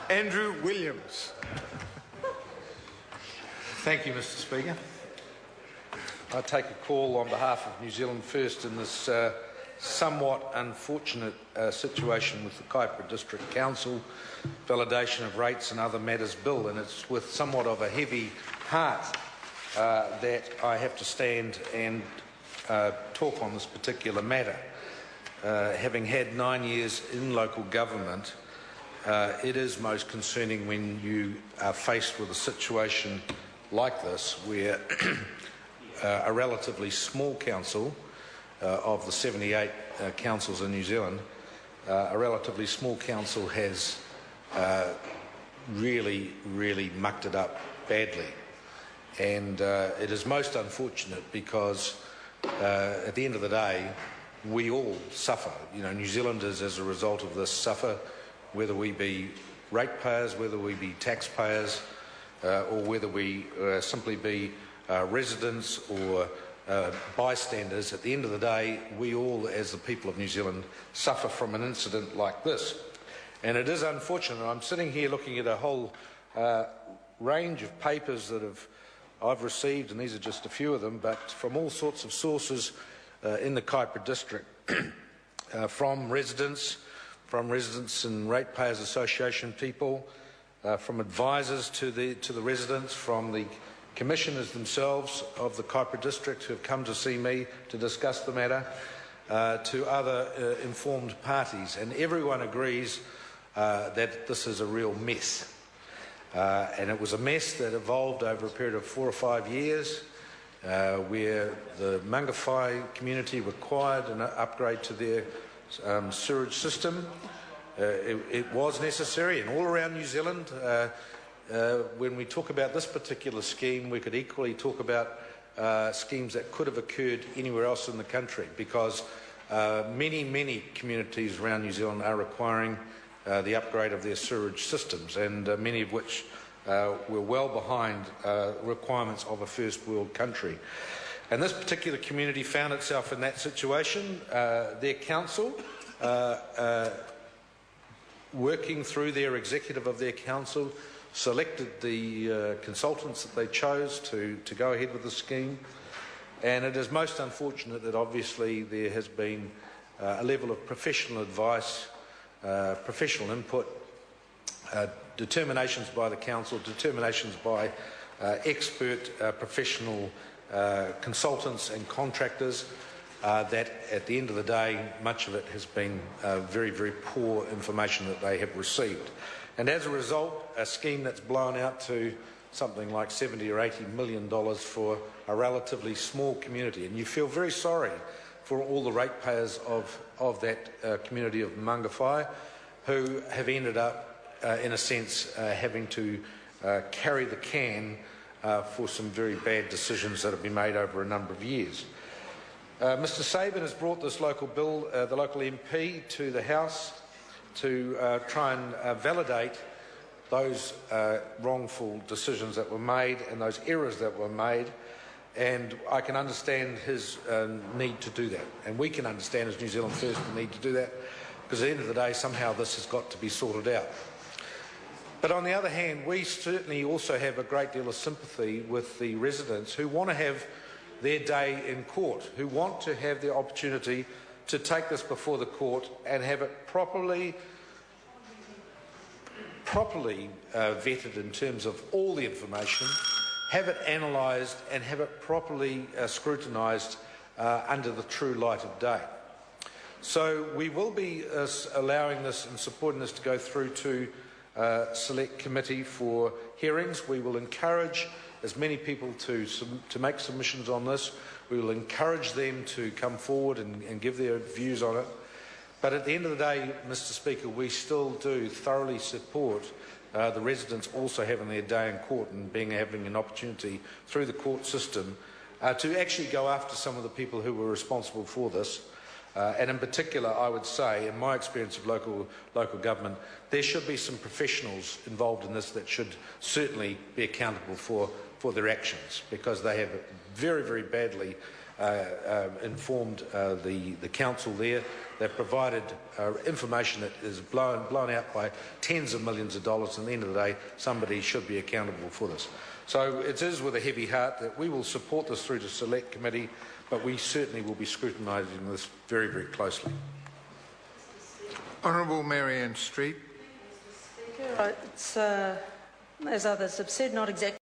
Andrew Williams. Thank you, Mr. Speaker. I take a call on behalf of New Zealand First in this somewhat unfortunate situation with the Kaipara District Council validation of rates and other matters bill, and it's with somewhat of a heavy heart that I have to stand and talk on this particular matter. Having had 9 years in local government, it is most concerning when you are faced with a situation like this where a relatively small council of the 78 councils in New Zealand, a relatively small council has really mucked it up badly. And it is most unfortunate because at the end of the day, we all suffer. You know, New Zealanders as a result of this suffer, whether we be ratepayers, whether we be taxpayers, or whether we simply be residents or bystanders. At the end of the day, we all, as the people of New Zealand, suffer from an incident like this. And it is unfortunate. I'm sitting here looking at a whole range of papers that I've received, and these are just a few of them, but from all sorts of sources in the Kaipara District, from residents and Ratepayers Association people, from advisors to the residents, from the commissioners themselves of the Kaipara District who have come to see me to discuss the matter, to other informed parties, and everyone agrees that this is a real mess. And it was a mess that evolved over a period of 4 or 5 years, where the Mangawhai community required an upgrade to their sewerage system. It was necessary, and all around New Zealand, when we talk about this particular scheme, we could equally talk about schemes that could have occurred anywhere else in the country, because many communities around New Zealand are requiring the upgrade of their sewerage systems, and many of which were well behind requirements of a first world country. And this particular community found itself in that situation. Their council, working through their executive of their council, selected the consultants that they chose to go ahead with the scheme. And it is most unfortunate that obviously there has been a level of professional advice, professional input, determinations by the council, determinations by expert professional consultants and contractors, that at the end of the day, much of it has been very poor information that they have received. And as a result, a scheme that's blown out to something like $70 or $80 million for a relatively small community. And you feel very sorry for all the ratepayers of that community of Mangawhai, who have ended up, in a sense, having to carry the can for some very bad decisions that have been made over a number of years. Mr Sabin has brought this local bill, the local MP, to the House to try and validate those wrongful decisions that were made and those errors that were made. And I can understand his need to do that. And we can understand as New Zealand First the need to do that, because at the end of the day, somehow this has got to be sorted out. But on the other hand, we certainly also have a great deal of sympathy with the residents who want to have their day in court, who want to have the opportunity to take this before the court and have it properly vetted in terms of all the information, have it analysed and have it properly scrutinised under the true light of day. So we will be allowing this and supporting this to go through to select committee for hearings. We will encourage as many people to make submissions on this. We will encourage them to come forward and give their views on it. But at the end of the day, Mr Speaker, we still do thoroughly support the residents also having their day in court and having an opportunity through the court system to actually go after some of the people who were responsible for this. And in particular, I would say, in my experience of local government, there should be some professionals involved in this that should certainly be accountable for their actions, because they have very badly informed the council there. They've provided information that is blown out by tens of millions of dollars, and at the end of the day, somebody should be accountable for this. So it is with a heavy heart that we will support this through to Select Committee, but we certainly will be scrutinising this very, very closely. Honourable Marianne Street. It's, as others have said, not exactly